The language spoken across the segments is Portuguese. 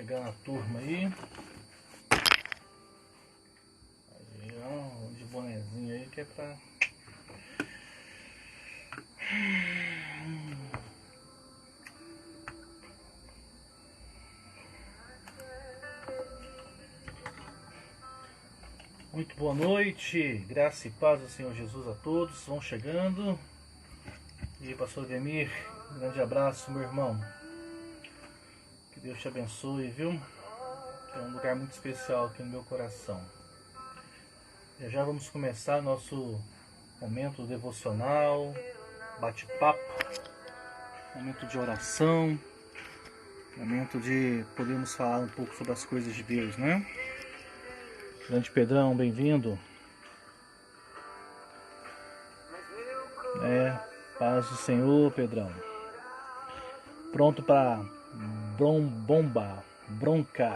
chegando a turma aí. Aí, ó, de bonezinho aí que é pra... Muito boa noite, graça e paz do Senhor Jesus a todos, vão chegando. E pastor Demir, um grande abraço, meu irmão. Que Deus te abençoe, viu? É um lugar muito especial aqui no meu coração. Já vamos começar nosso momento devocional, bate-papo, momento de oração, momento de podermos falar um pouco sobre as coisas de Deus, né? Grande Pedrão, bem-vindo. Paz do Senhor, Pedrão. Pronto para bronca,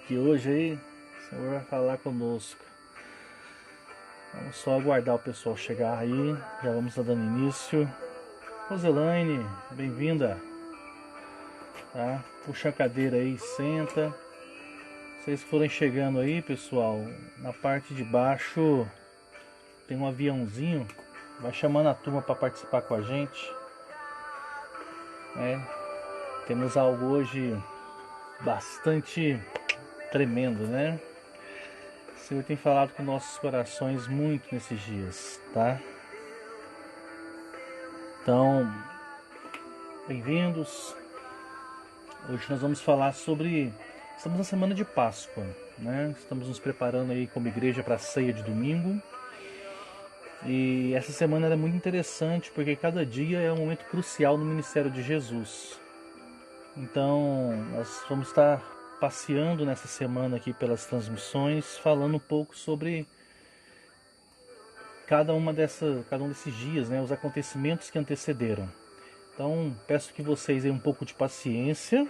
que hoje aí o Senhor vai falar conosco. Vamos só aguardar o pessoal chegar aí, já vamos dando início. Roselaine, bem-vinda. Tá? Puxa a cadeira aí, senta. Vocês forem chegando aí, pessoal, na parte de baixo tem um aviãozinho, vai chamando a turma para participar com a gente. Temos algo hoje bastante tremendo, né? O Senhor tem falado com nossos corações muito nesses dias, tá? Então, bem-vindos. Hoje nós vamos falar sobre... Estamos na semana de Páscoa, né? Estamos nos preparando aí como igreja para a ceia de domingo. E essa semana é muito interessante porque cada dia é um momento crucial no ministério de Jesus. Então, nós vamos estar passeando nessa semana aqui pelas transmissões, falando um pouco sobre cada um desses dias, né? Os acontecimentos que antecederam. Então, peço que vocês tenham um pouco de paciência.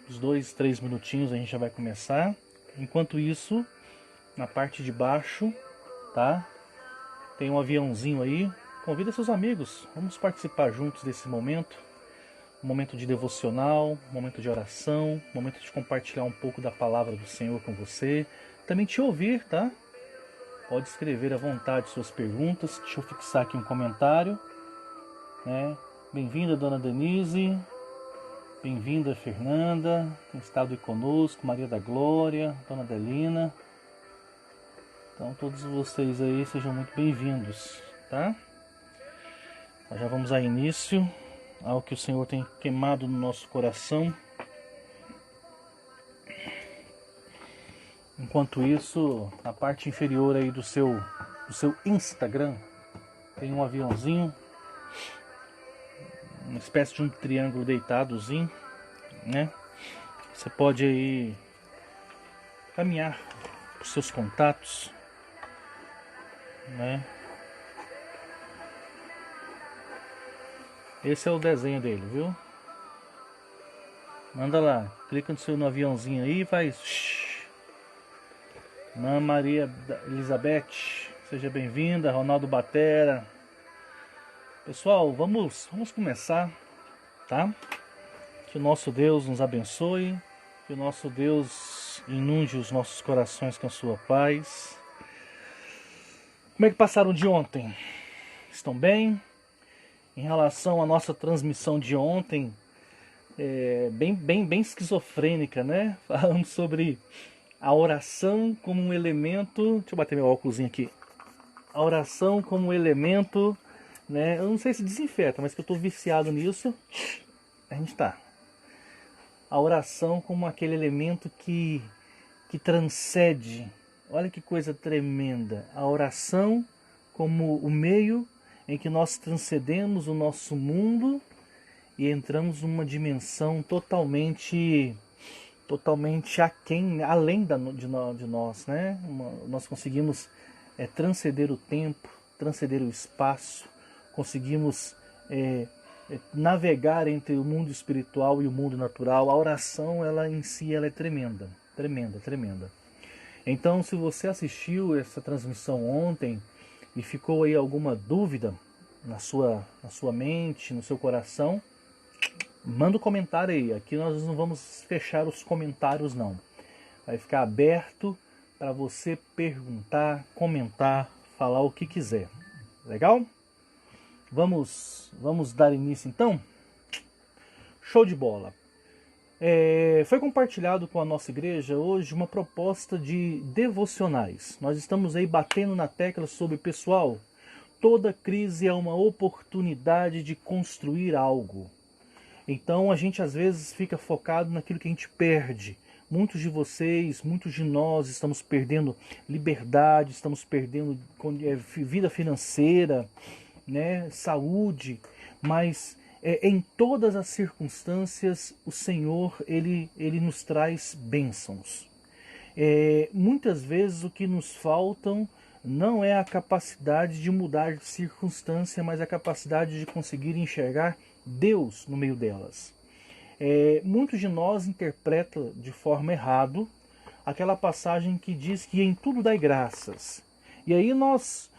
Uns 2, 3 minutinhos a gente já vai começar. Enquanto isso, na parte de baixo, tá? Tem um aviãozinho aí. Convida seus amigos. Vamos participar juntos desse momento. Um momento de devocional, um momento de oração, um momento de compartilhar um pouco da palavra do Senhor com você. Também te ouvir, tá? Pode escrever à vontade suas perguntas. Deixa eu fixar aqui um comentário, né? Bem-vinda, dona Denise. Bem-vinda, Fernanda, tem estado aí conosco, Maria da Glória, Dona Adelina. Então todos vocês aí sejam muito bem-vindos, tá? Nós já vamos a início ao que o Senhor tem queimado no nosso coração. Enquanto isso, na parte inferior aí do seu Instagram, tem um aviãozinho, uma espécie de um triângulo deitadozinho, né? Você pode aí caminhar os seus contatos, né? Esse é o desenho dele, viu? Manda lá, clica no aviãozinho aí e faz. Ana Maria Elizabeth, seja bem-vinda. Ronaldo Batera. Pessoal, vamos começar, tá? Que o nosso Deus nos abençoe, que o nosso Deus inunde os nossos corações com a sua paz. Como é que passaram de ontem? Estão bem? Em relação à nossa transmissão de ontem, bem esquizofrênica, né? Falamos sobre a oração como um elemento... Deixa eu bater meu óculosinho aqui. A oração como um elemento, né? Eu não sei se desinfeta, mas que eu estou viciado nisso. A gente tá. A oração como aquele elemento que transcende. Olha que coisa tremenda. A oração como o meio em que nós transcendemos o nosso mundo e entramos numa dimensão totalmente aquém, além de nós, né? Nós conseguimos transcender o tempo, transcender o espaço, conseguimos navegar entre o mundo espiritual e o mundo natural. A oração, ela em si, ela é tremenda, tremenda, tremenda. Então, se você assistiu essa transmissão ontem e ficou aí alguma dúvida na sua mente, no seu coração, Manda um comentário aí. Aqui nós não vamos fechar os comentários não. Vai ficar aberto para você perguntar, comentar, falar o que quiser. Legal? Vamos dar início então? Show de bola! Foi compartilhado com a nossa igreja hoje uma proposta de devocionais. Nós estamos aí batendo na tecla sobre, pessoal, toda crise é uma oportunidade de construir algo. Então a gente às vezes fica focado naquilo que a gente perde. Muitos de vocês, muitos de nós estamos perdendo liberdade, estamos perdendo vida financeira, né, saúde, mas em todas as circunstâncias o Senhor ele nos traz bênçãos. Muitas vezes o que nos faltam não é a capacidade de mudar de circunstância, mas a capacidade de conseguir enxergar Deus no meio delas. Muitos de nós interpretam de forma errada aquela passagem que diz que em tudo dai graças. E aí nós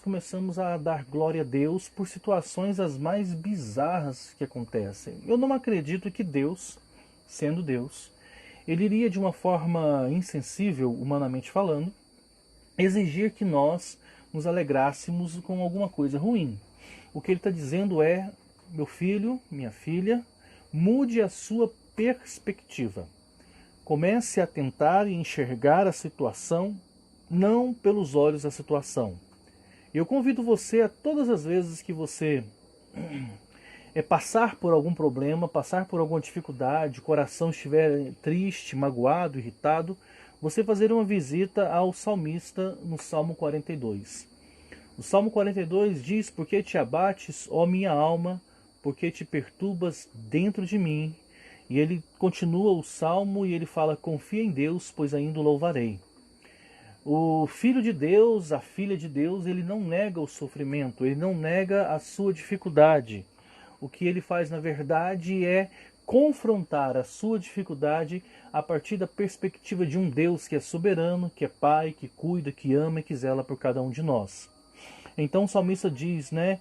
começamos a dar glória a Deus por situações as mais bizarras que acontecem. Eu não acredito que Deus, sendo Deus, ele iria de uma forma insensível, humanamente falando, exigir que nós nos alegrássemos com alguma coisa ruim. O que ele está dizendo é, meu filho, minha filha, mude a sua perspectiva. Comece a tentar enxergar a situação não pelos olhos da situação. Eu convido você a todas as vezes que você passar por algum problema, passar por alguma dificuldade, o coração estiver triste, magoado, irritado, você fazer uma visita ao salmista no Salmo 42. O Salmo 42 diz, por que te abates, ó minha alma, por que te perturbas dentro de mim? E ele continua o Salmo e ele fala, confia em Deus, pois ainda o louvarei. O Filho de Deus, a Filha de Deus, ele não nega o sofrimento, ele não nega a sua dificuldade. O que ele faz, na verdade, é confrontar a sua dificuldade a partir da perspectiva de um Deus que é soberano, que é Pai, que cuida, que ama e que zela por cada um de nós. Então o salmista diz, né,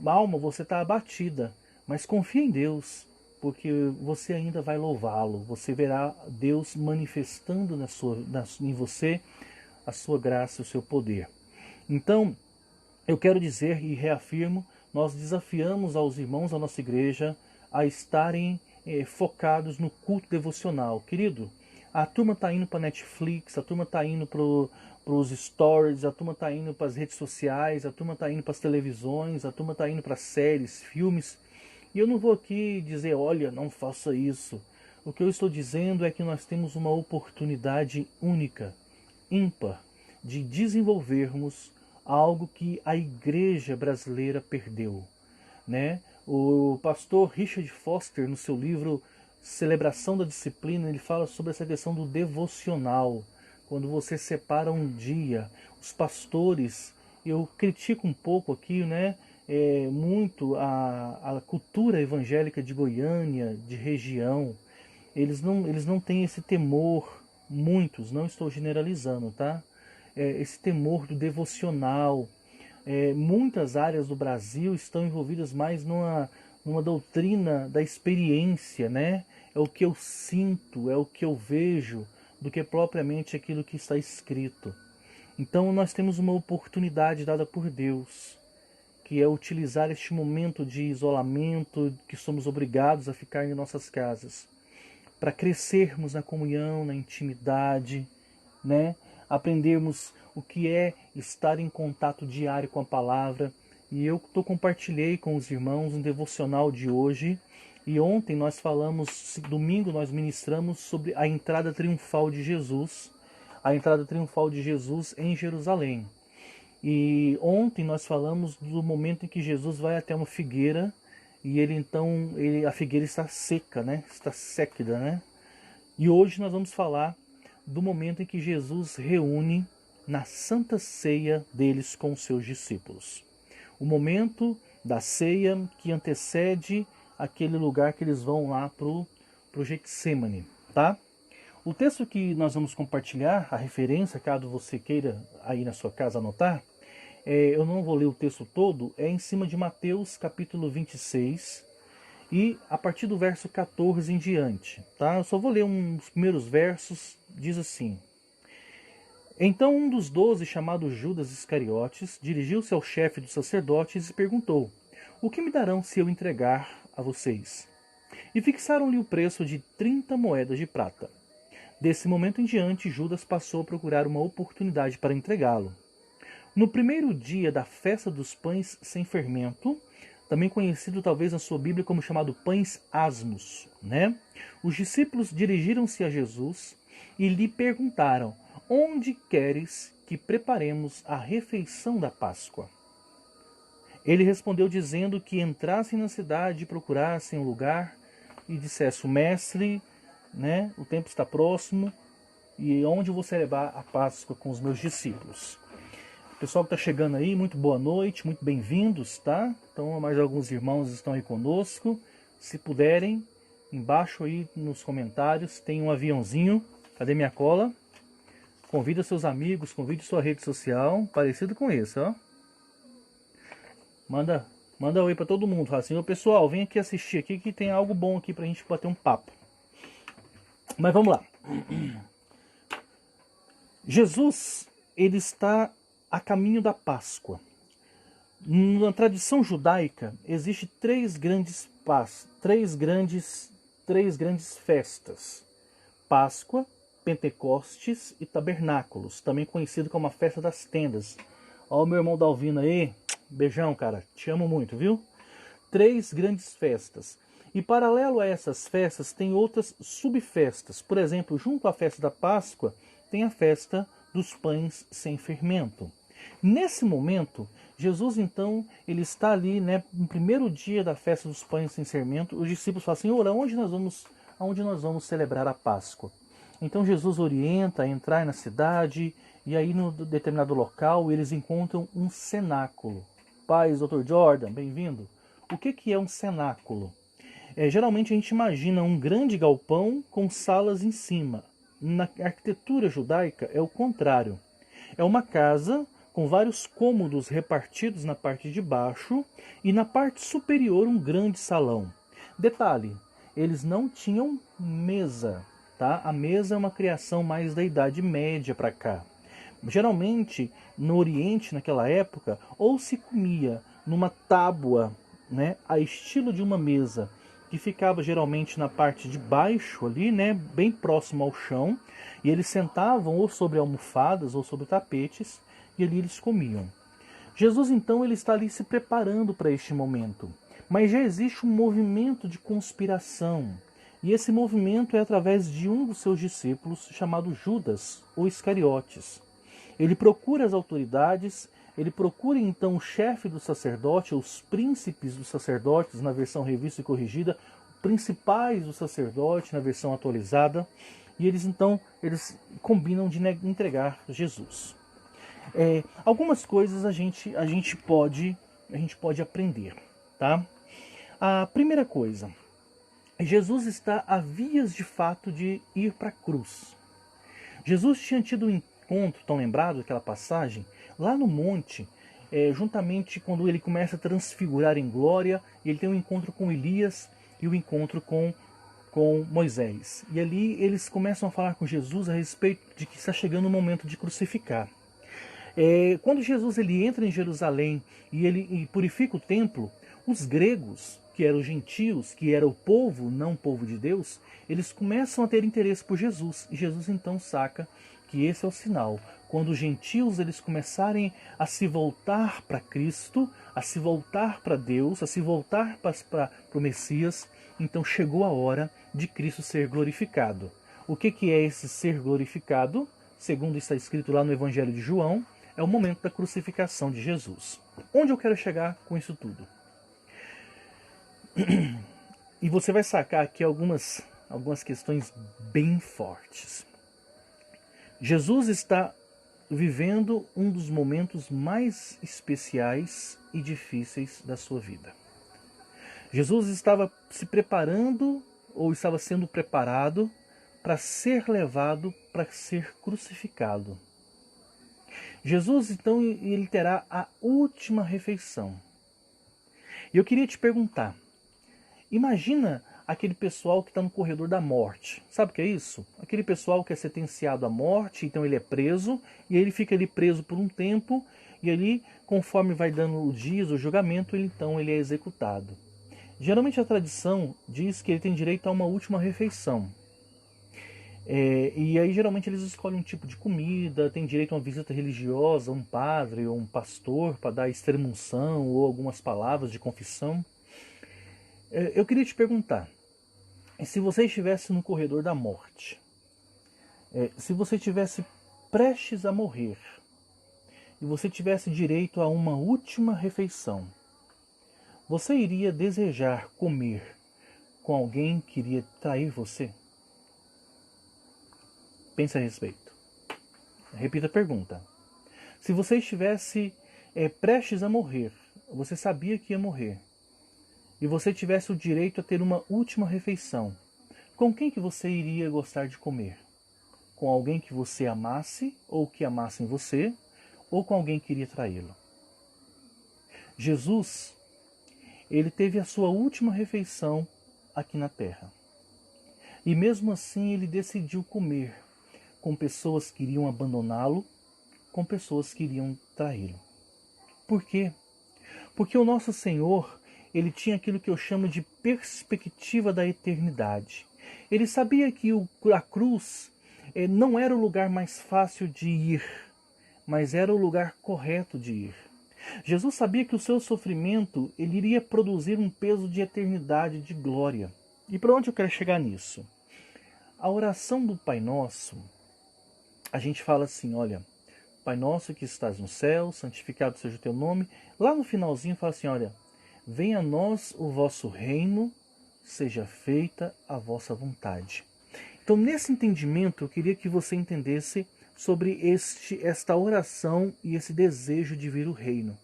alma, você está abatida, mas confia em Deus, porque você ainda vai louvá-lo, você verá Deus manifestando em você a sua graça, o seu poder. Então, eu quero dizer e reafirmo, nós desafiamos aos irmãos da nossa igreja a estarem focados no culto devocional. Querido, a turma está indo para Netflix, a turma está indo para os stories, a turma está indo para as redes sociais, a turma está indo para as televisões, a turma está indo para séries, filmes. E eu não vou aqui dizer, olha, não faça isso. O que eu estou dizendo é que nós temos uma oportunidade única, ímpar, de desenvolvermos algo que a igreja brasileira perdeu, né? O pastor Richard Foster, no seu livro Celebração da Disciplina, ele fala sobre essa questão do devocional. Quando você separa um dia, os pastores, eu critico um pouco aqui, né? Muito a cultura evangélica de Goiânia, de região. Eles não têm esse temor, muitos, não estou generalizando, tá? Esse temor do devocional. Muitas áreas do Brasil estão envolvidas mais numa doutrina da experiência, né? É o que eu sinto, é o que eu vejo, do que propriamente aquilo que está escrito. Então nós temos uma oportunidade dada por Deus, que é utilizar este momento de isolamento, que somos obrigados a ficar em nossas casas, para crescermos na comunhão, na intimidade, né? Aprendermos o que é estar em contato diário com a palavra. E eu compartilhei com os irmãos um devocional de hoje. E ontem nós falamos, domingo nós ministramos sobre a entrada triunfal de Jesus. A entrada triunfal de Jesus em Jerusalém. E ontem nós falamos do momento em que Jesus vai até uma figueira. E a figueira está seca, né? Está séquida, né? E hoje nós vamos falar do momento em que Jesus reúne na Santa Ceia deles com os seus discípulos. O momento da ceia que antecede aquele lugar que eles vão lá pro Getsemane, tá? O texto que nós vamos compartilhar, a referência, caso você queira aí na sua casa anotar, eu não vou ler o texto todo, é em cima de Mateus capítulo 26, e a partir do verso 14 em diante, tá? Eu só vou ler uns primeiros versos, diz assim: Então um dos 12, chamado Judas Iscariotes, dirigiu-se ao chefe dos sacerdotes e perguntou: O que me darão se eu entregar a vocês? E fixaram-lhe o preço de 30 moedas de prata. Desse momento em diante, Judas passou a procurar uma oportunidade para entregá-lo. No primeiro dia da festa dos pães sem fermento, também conhecido talvez na sua Bíblia como chamado pães asmos, né? Os discípulos dirigiram-se a Jesus e lhe perguntaram: Onde queres que preparemos a refeição da Páscoa? Ele respondeu dizendo que entrassem na cidade e procurassem um lugar e dissesse: o mestre, né, o tempo está próximo e onde eu vou celebrar a Páscoa com os meus discípulos. Pessoal que está chegando aí, muito boa noite, muito bem-vindos, tá? Então, mais alguns irmãos estão aí conosco. Se puderem, embaixo aí nos comentários tem um aviãozinho. Cadê minha cola? Convida seus amigos, convide sua rede social, parecido com esse, ó. Manda oi para todo mundo. Fala assim: ô pessoal, vem aqui assistir aqui que tem algo bom aqui pra gente bater um papo. Mas vamos lá. Jesus, ele está a caminho da Páscoa. Na tradição judaica, existem três grandes festas: Páscoa, Pentecostes e Tabernáculos, também conhecido como a festa das tendas. Ó, o meu irmão Dalvino aí, beijão, cara, te amo muito, viu? Três grandes festas. E paralelo a essas festas, tem outras subfestas. Por exemplo, junto à festa da Páscoa, tem a festa dos pães sem fermento. Nesse momento, Jesus, então, ele está ali, né, no primeiro dia da festa dos pães sem fermento. Os discípulos falam assim: ora, aonde nós vamos celebrar a Páscoa? Então Jesus orienta a entrar na cidade, e aí no determinado local eles encontram um cenáculo. Paz, Dr. Jordan, bem-vindo. O que é um cenáculo? Geralmente a gente imagina um grande galpão com salas em cima. Na arquitetura judaica é o contrário. É uma casa com vários cômodos repartidos na parte de baixo e na parte superior um grande salão. Detalhe, eles não tinham mesa, tá? A mesa é uma criação mais da Idade Média para cá. Geralmente, no Oriente, naquela época, ou se comia numa tábua, né, a estilo de uma mesa, que ficava geralmente na parte de baixo ali, né, bem próximo ao chão, e eles sentavam ou sobre almofadas ou sobre tapetes, e ali eles comiam. Jesus, então, ele está ali se preparando para este momento. Mas já existe um movimento de conspiração. E esse movimento é através de um dos seus discípulos, chamado Judas, ou Iscariotes. Ele procura as autoridades, ele procura então o chefe do sacerdote, os príncipes dos sacerdotes, na versão revista e corrigida, principais do sacerdote, na versão atualizada, e eles combinam de entregar Jesus. Algumas coisas a gente pode aprender, tá? A primeira coisa: Jesus está a vias de fato de ir para a cruz. Jesus tinha tido um encontro, tão lembrado daquela passagem, lá no monte, juntamente quando ele começa a transfigurar em glória, ele tem um encontro com Elias e um encontro com Moisés. E ali eles começam a falar com Jesus a respeito de que está chegando o momento de crucificar. Quando Jesus ele entra em Jerusalém e ele purifica o templo, os gregos, que eram os gentios, que era o povo, não o povo de Deus, eles começam a ter interesse por Jesus. E Jesus então saca que esse é o sinal. Quando os gentios eles começarem a se voltar para Cristo, a se voltar para Deus, a se voltar para o Messias, então chegou a hora de Cristo ser glorificado. O que é esse ser glorificado? Segundo está escrito lá no Evangelho de João, é o momento da crucificação de Jesus. Onde eu quero chegar com isso tudo? E você vai sacar aqui algumas questões bem fortes. Jesus está vivendo um dos momentos mais especiais e difíceis da sua vida. Jesus estava se preparando, ou estava sendo preparado, para ser levado para ser crucificado. Jesus, então, ele terá a última refeição. E eu queria te perguntar, Imagina aquele pessoal que está no corredor da morte. Sabe o que é isso? Aquele pessoal que é sentenciado à morte, então ele é preso, e ele fica ali preso por um tempo, e ali, conforme vai dando o dias, o julgamento, então ele é executado. Geralmente a tradição diz que ele tem direito a uma última refeição. E aí geralmente eles escolhem um tipo de comida, tem direito a uma visita religiosa, um padre ou um pastor para dar extrema-unção ou algumas palavras de confissão. Eu queria te perguntar, se você estivesse no corredor da morte, se você estivesse prestes a morrer e você tivesse direito a uma última refeição, você iria desejar comer com alguém que iria trair você? Pense a respeito. Repita a pergunta. Se você estivesse prestes a morrer, você sabia que ia morrer, e você tivesse o direito a ter uma última refeição, com quem que você iria gostar de comer? Com alguém que você amasse, ou que amasse em você, ou com alguém que iria traí-lo? Jesus, ele teve a sua última refeição aqui na terra. E mesmo assim ele decidiu comer com pessoas que iriam abandoná-lo, com pessoas que iriam traí-lo. Por quê? Porque o nosso Senhor, ele tinha aquilo que eu chamo de perspectiva da eternidade. Ele sabia que a cruz não era o lugar mais fácil de ir, mas era o lugar correto de ir. Jesus sabia que o seu sofrimento ele iria produzir um peso de eternidade, de glória. E para onde eu quero chegar nisso? A oração do Pai Nosso, a gente fala assim, olha, Pai Nosso que estás no céu, santificado seja o teu nome. Lá no finalzinho fala assim, olha, venha a nós o vosso reino, seja feita a vossa vontade. Então, nesse entendimento, eu queria que você entendesse sobre esta oração e esse desejo de vir o reino.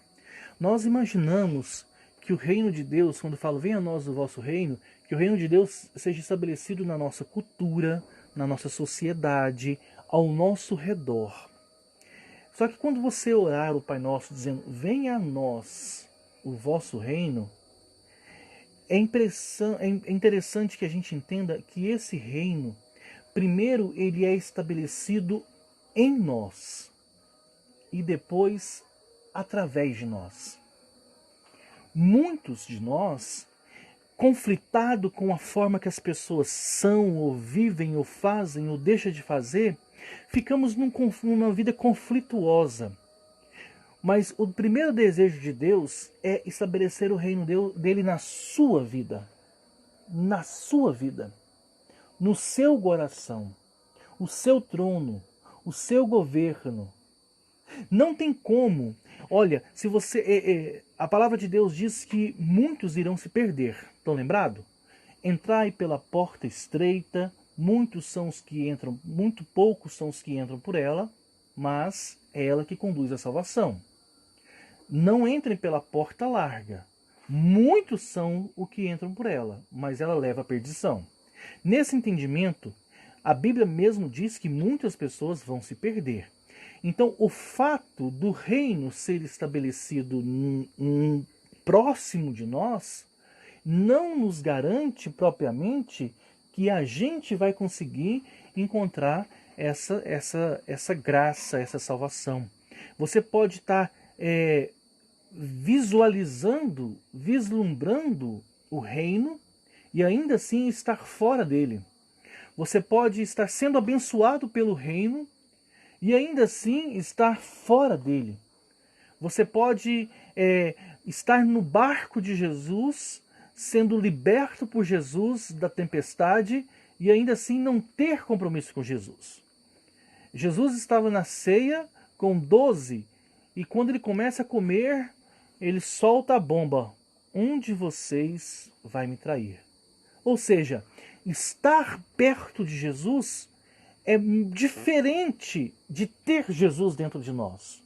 Nós imaginamos que o reino de Deus, quando fala venha a nós o vosso reino, que o reino de Deus seja estabelecido na nossa cultura, na nossa sociedade, ao nosso redor. Só que quando você orar o Pai Nosso dizendo venha a nós o vosso reino, é interessante que a gente entenda que esse reino, primeiro ele é estabelecido em nós e depois através de nós. Muitos de nós, conflitado com a forma que as pessoas são, ou vivem, ou fazem, ou deixam de fazer, ficamos numa vida conflituosa. Mas o primeiro desejo de Deus é estabelecer o reino dele na sua vida. Na sua vida. No seu coração. O seu trono. O seu governo. Não tem como. Olha, se você. A palavra de Deus diz que muitos irão se perder. Estão lembrados? Entrai pela porta estreita. Muitos são os que entram. Muito poucos são os que entram por ela. Mas é ela que conduz à salvação. Não entrem pela porta larga. Muitos são os que entram por ela, mas ela leva à perdição. Nesse entendimento, a Bíblia mesmo diz que muitas pessoas vão se perder. Então, o fato do reino ser estabelecido próximo de nós não nos garante propriamente que a gente vai conseguir encontrar essa graça, essa salvação. Você pode estar vislumbrando o reino e ainda assim estar fora dele. Você pode estar sendo abençoado pelo reino e ainda assim estar fora dele. Você pode estar no barco de Jesus, sendo liberto por Jesus da tempestade e ainda assim não ter compromisso com Jesus. Jesus estava na ceia com 12 e quando ele começa a comer, ele solta a bomba. Um de vocês vai me trair. Ou seja, estar perto de Jesus é diferente de ter Jesus dentro de nós.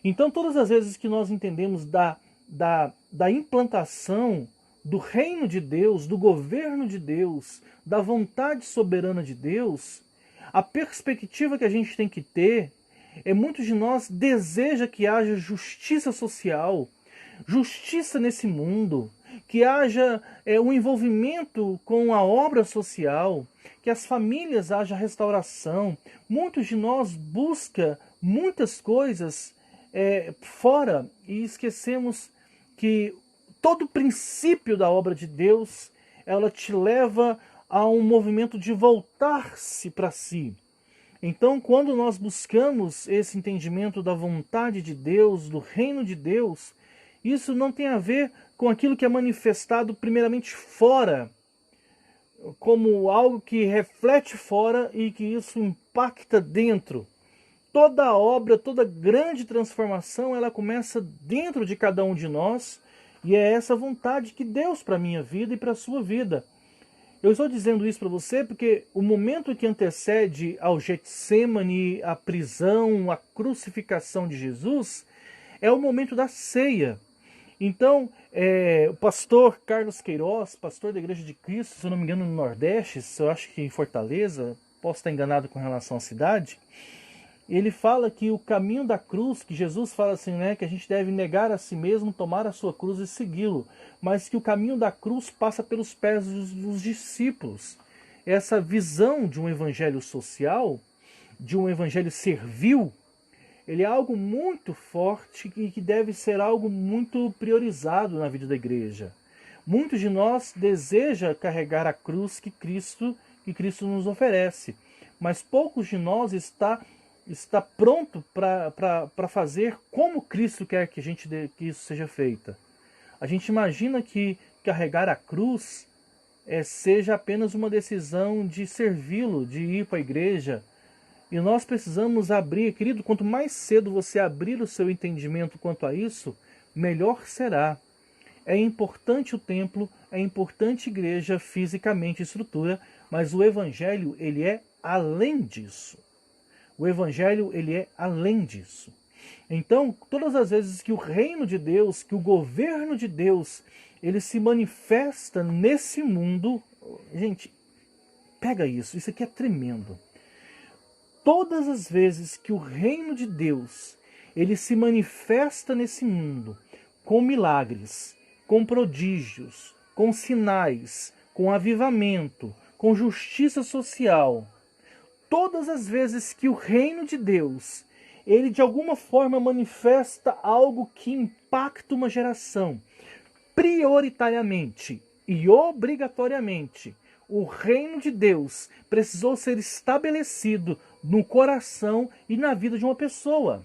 Então, todas as vezes que nós entendemos da implantação do reino de Deus, do governo de Deus, da vontade soberana de Deus, a perspectiva que a gente tem que ter muitos de nós deseja que haja justiça social, justiça nesse mundo, que haja um envolvimento com a obra social, que as famílias haja restauração. Muitos de nós buscam muitas coisas fora e esquecemos que todo o princípio da obra de Deus, ela te leva a um movimento de voltar-se para si. Então, quando nós buscamos esse entendimento da vontade de Deus, do reino de Deus, isso não tem a ver com aquilo que é manifestado primeiramente fora, como algo que reflete fora e que isso impacta dentro. Toda obra, toda grande transformação, ela começa dentro de cada um de nós, e é essa vontade que Deus para a minha vida e para a sua vida. Eu estou dizendo isso para você porque o momento que antecede ao Getsemane, a prisão, a crucificação de Jesus, é o momento da ceia. Então, o pastor Carlos Queiroz, pastor da Igreja de Cristo, se eu não me engano no Nordeste, eu acho que em Fortaleza, posso estar enganado com relação à cidade, ele fala que o caminho da cruz, que Jesus fala assim, né, que a gente deve negar a si mesmo, tomar a sua cruz e segui-lo, mas que o caminho da cruz passa pelos pés dos discípulos. Essa visão de um evangelho social, de um evangelho servil, ele é algo muito forte e que deve ser algo muito priorizado na vida da igreja. Muitos de nós desejam carregar a cruz que Cristo nos oferece, mas poucos de nós está pronto para fazer como Cristo quer que isso seja feito. A gente imagina que carregar a cruz seja apenas uma decisão de servi-lo, de ir para a igreja. E nós precisamos abrir, querido, quanto mais cedo você abrir o seu entendimento quanto a isso, melhor será. É importante o templo, é importante a igreja fisicamente, estrutura, mas o evangelho, ele é além disso. O evangelho, ele é além disso. Então, todas as vezes que o reino de Deus, que o governo de Deus, ele se manifesta nesse mundo, gente, pega isso aqui é tremendo. Todas as vezes que o reino de Deus, ele se manifesta nesse mundo, com milagres, com prodígios, com sinais, com avivamento, com justiça social, todas as vezes que o reino de Deus, ele de alguma forma manifesta algo que impacta uma geração, prioritariamente e obrigatoriamente, o reino de Deus precisou ser estabelecido no coração e na vida de uma pessoa.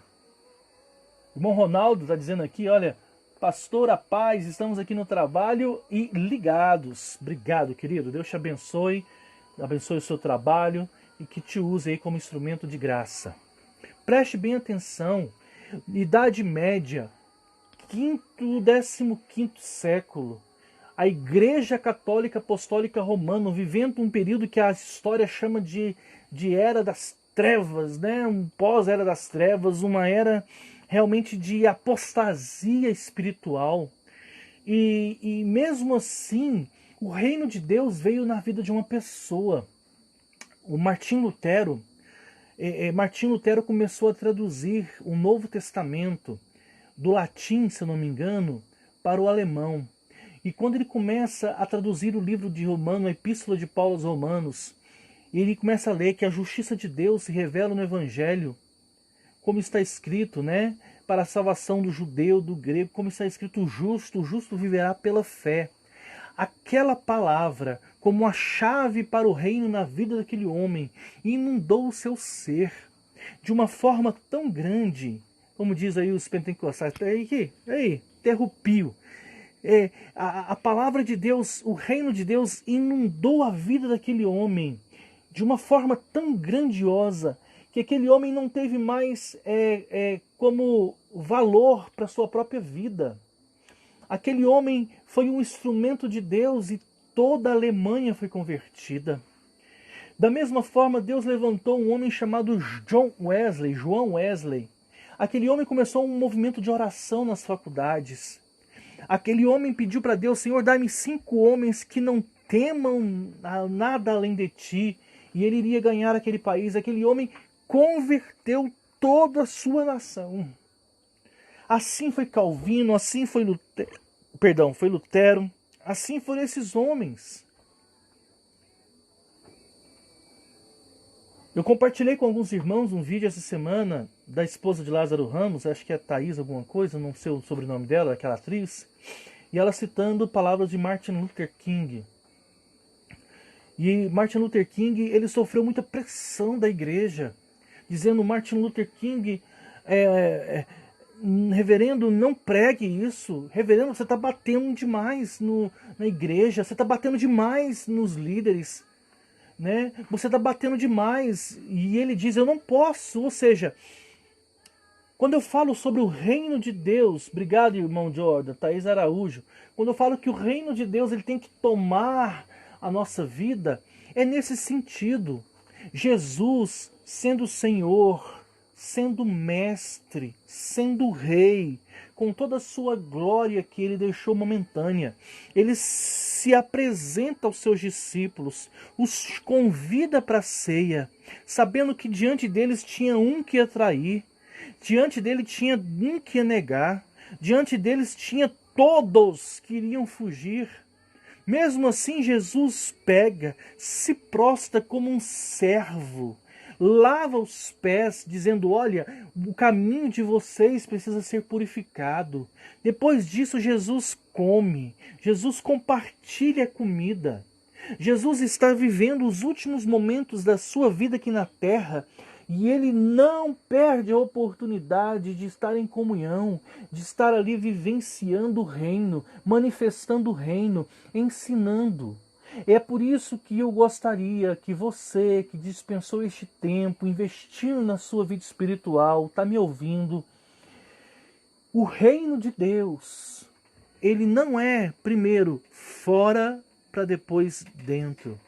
O irmão Ronaldo está dizendo aqui, olha, pastor, a paz, estamos aqui no trabalho e ligados. Obrigado, querido, Deus te abençoe o seu trabalho e que te use aí como instrumento de graça. Preste bem atenção, Idade Média, 15º século, a Igreja Católica Apostólica Romana, vivendo um período que a história chama de Era das Trevas, né? Um pós-Era das Trevas, uma era realmente de apostasia espiritual. E mesmo assim, o reino de Deus veio na vida de uma pessoa. O Martim Lutero começou a traduzir o Novo Testamento do latim, se eu não me engano, para o alemão. E quando ele começa a traduzir o livro de Romano, a Epístola de Paulo aos Romanos, ele começa a ler que a justiça de Deus se revela no Evangelho, como está escrito, né? Para a salvação do judeu, do grego, como está escrito, o justo viverá pela fé. Aquela palavra, como a chave para o reino na vida daquele homem, inundou o seu ser de uma forma tão grande, como diz aí os pentecostais, interrupio. A palavra de Deus, o reino de Deus inundou a vida daquele homem de uma forma tão grandiosa que aquele homem não teve mais como valor para a sua própria vida. Aquele homem foi um instrumento de Deus e toda a Alemanha foi convertida. Da mesma forma, Deus levantou um homem chamado João Wesley. Aquele homem começou um movimento de oração nas faculdades. Aquele homem pediu para Deus, Senhor, dá-me 5 homens que não temam nada além de ti. E ele iria ganhar aquele país. Aquele homem converteu toda a sua nação. Assim foi Calvino, assim foi Lutero. Assim foram esses homens. Eu compartilhei com alguns irmãos um vídeo essa semana da esposa de Lázaro Ramos, acho que é Thaís alguma coisa, não sei o sobrenome dela, aquela atriz, e ela citando palavras de Martin Luther King. E Martin Luther King, ele sofreu muita pressão da igreja, dizendo: Martin Luther King, reverendo, não pregue isso. Reverendo, você está batendo demais na igreja, você está batendo demais nos líderes, né? Você está batendo demais. E ele diz: eu não posso. Ou seja, quando eu falo sobre o reino de Deus, obrigado, irmão Jordan, Thaís Araújo, quando eu falo que o reino de Deus ele tem que tomar a nossa vida, é nesse sentido. Jesus sendo Senhor, sendo mestre, sendo rei, com toda a sua glória que ele deixou momentânea, ele se apresenta aos seus discípulos, os convida para a ceia, sabendo que diante deles tinha um que ia trair, diante dele tinha um que ia negar, diante deles tinha todos que iriam fugir. Mesmo assim, Jesus pega, se prostra como um servo, lava os pés, dizendo: olha, o caminho de vocês precisa ser purificado. Depois disso, Jesus come, Jesus compartilha a comida. Jesus está vivendo os últimos momentos da sua vida aqui na terra, e ele não perde a oportunidade de estar em comunhão, de estar ali vivenciando o reino, manifestando o reino, ensinando. É por isso que eu gostaria que você, que dispensou este tempo, investindo na sua vida espiritual, está me ouvindo. O reino de Deus, ele não é primeiro fora para depois dentro.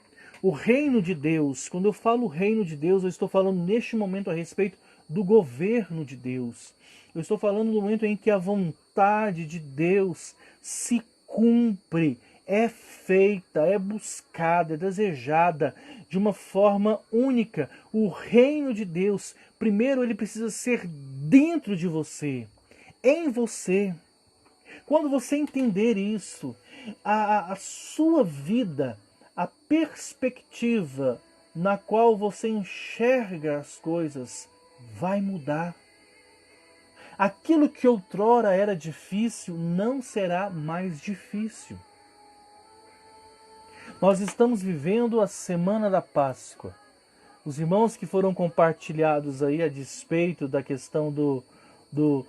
O reino de Deus, quando eu falo reino de Deus, eu estou falando neste momento a respeito do governo de Deus. Eu estou falando do momento em que a vontade de Deus se cumpre, é feita, é buscada, é desejada de uma forma única. O reino de Deus, primeiro ele precisa ser dentro de você, em você. Quando você entender isso, a sua vida, a perspectiva na qual você enxerga as coisas vai mudar. Aquilo que outrora era difícil não será mais difícil. Nós estamos vivendo a Semana da Páscoa. Os irmãos que foram compartilhados aí a despeito da questão do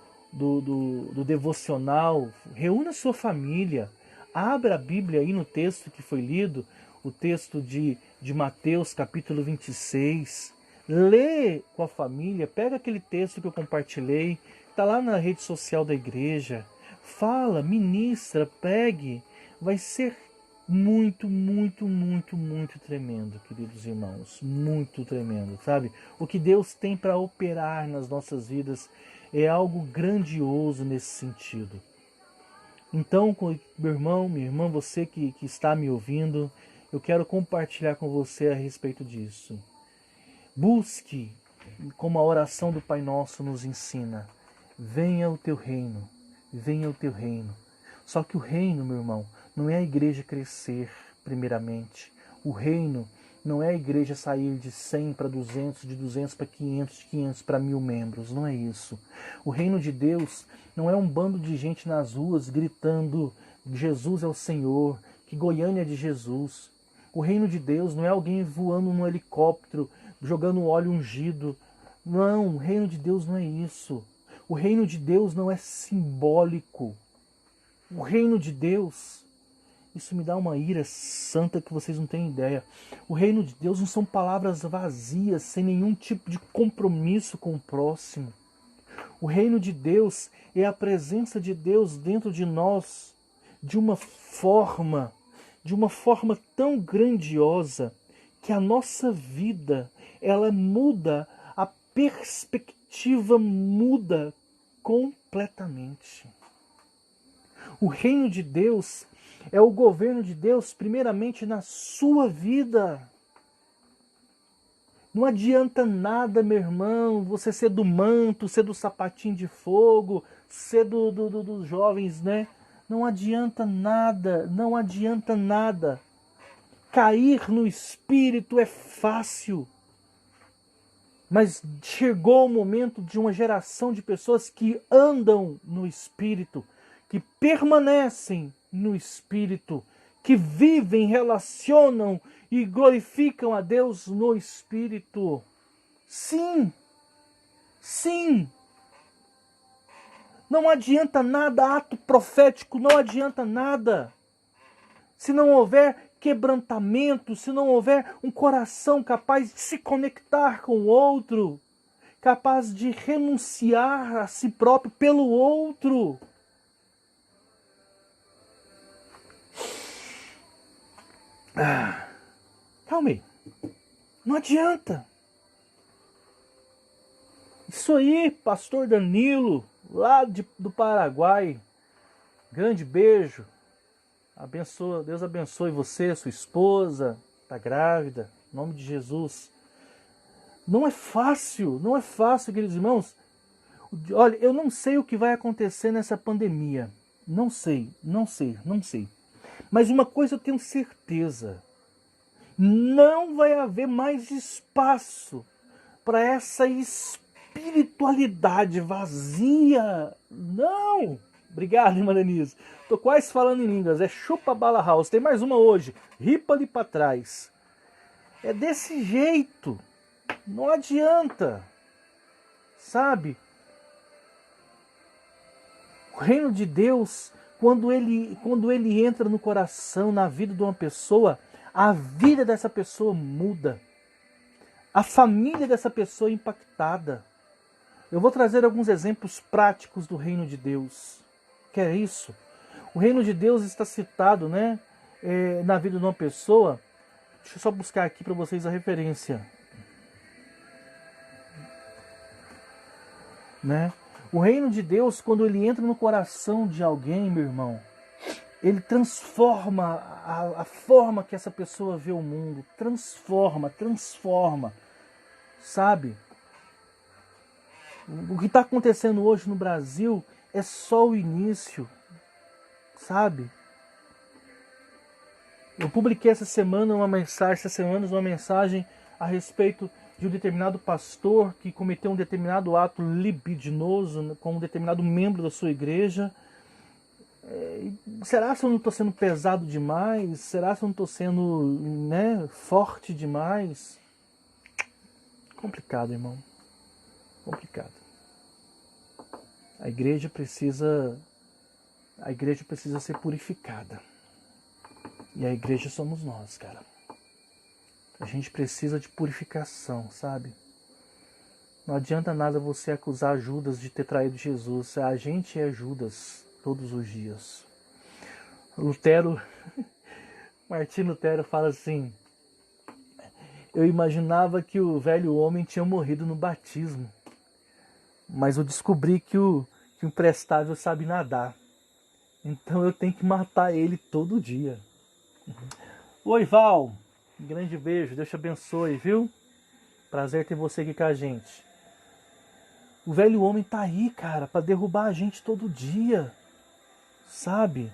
devocional, reúna sua família, abra a Bíblia aí no texto que foi lido, o texto de Mateus capítulo 26, lê com a família, pega aquele texto que eu compartilhei, está lá na rede social da igreja, fala, ministra, pregue, vai ser muito, muito, muito, muito tremendo, queridos irmãos, muito tremendo, sabe? O que Deus tem para operar nas nossas vidas é algo grandioso nesse sentido. Então, meu irmão, minha irmã, você que está me ouvindo, eu quero compartilhar com você a respeito disso. Busque, como a oração do Pai Nosso nos ensina, venha o teu reino, venha o teu reino. Só que o reino, meu irmão, não é a igreja crescer primeiramente. O reino não é a igreja sair de 100 para 200, de 200 para 500, de 500 para 1000 membros. Não é isso. O reino de Deus não é um bando de gente nas ruas gritando Jesus é o Senhor, que Goiânia é de Jesus. O reino de Deus não é alguém voando num helicóptero, jogando óleo ungido. Não, o reino de Deus não é isso. O reino de Deus não é simbólico. O reino de Deus, isso me dá uma ira santa que vocês não têm ideia. O reino de Deus não são palavras vazias, sem nenhum tipo de compromisso com o próximo. O reino de Deus é a presença de Deus dentro de nós de uma forma tão grandiosa que a nossa vida, ela muda, a perspectiva muda completamente. O reino de Deus é o governo de Deus primeiramente na sua vida. Não adianta nada, meu irmão, você ser do manto, ser do sapatinho de fogo, ser dos jovens, né? Não adianta nada, não adianta nada. Cair no espírito é fácil. Mas chegou o momento de uma geração de pessoas que andam no espírito, que permanecem no espírito, que vivem, relacionam e glorificam a Deus no espírito. Sim, sim. Não adianta nada, ato profético, não adianta nada. Se não houver quebrantamento, se não houver um coração capaz de se conectar com o outro, capaz de renunciar a si próprio pelo outro. Calma aí. Não adianta. Isso aí, pastor Danilo, lá do Paraguai. Grande beijo. Deus abençoe você, sua esposa, está grávida, em nome de Jesus. Não é fácil, queridos irmãos. Olha, eu não sei o que vai acontecer nessa pandemia. Não sei. Mas uma coisa eu tenho certeza. Não vai haver mais espaço para essa espiritualidade vazia. Não! Obrigado, irmã Denise. Tô quase falando em línguas. É chupa bala house. Tem mais uma hoje. Ripa ali para trás. É desse jeito. Não adianta. Sabe? O reino de Deus, quando ele entra no coração, na vida de uma pessoa, a vida dessa pessoa muda. A família dessa pessoa é impactada. Eu vou trazer alguns exemplos práticos do reino de Deus. Que é isso? O reino de Deus está citado, né, na vida de uma pessoa. Deixa eu só buscar aqui para vocês a referência. Né? O reino de Deus, quando ele entra no coração de alguém, meu irmão, ele transforma a forma que essa pessoa vê o mundo. Transforma. Sabe? O que está acontecendo hoje no Brasil é só o início, sabe? Eu publiquei essas semanas uma mensagem a respeito de um determinado pastor que cometeu um determinado ato libidinoso com um determinado membro da sua igreja. Será que eu não estou sendo pesado demais? Será que eu não estou sendo, forte demais? Complicado, irmão. Complicado. A igreja precisa ser purificada. E a igreja somos nós, cara. A gente precisa de purificação, sabe? Não adianta nada você acusar Judas de ter traído Jesus. A gente é Judas todos os dias. Martim Lutero fala assim: eu imaginava que o velho homem tinha morrido no batismo, mas eu descobri que o imprestável sabe nadar. Então eu tenho que matar ele todo dia. Oi, Val. Um grande beijo. Deus te abençoe, viu? Prazer ter você aqui com a gente. O velho homem tá aí, cara, para derrubar a gente todo dia. Sabe?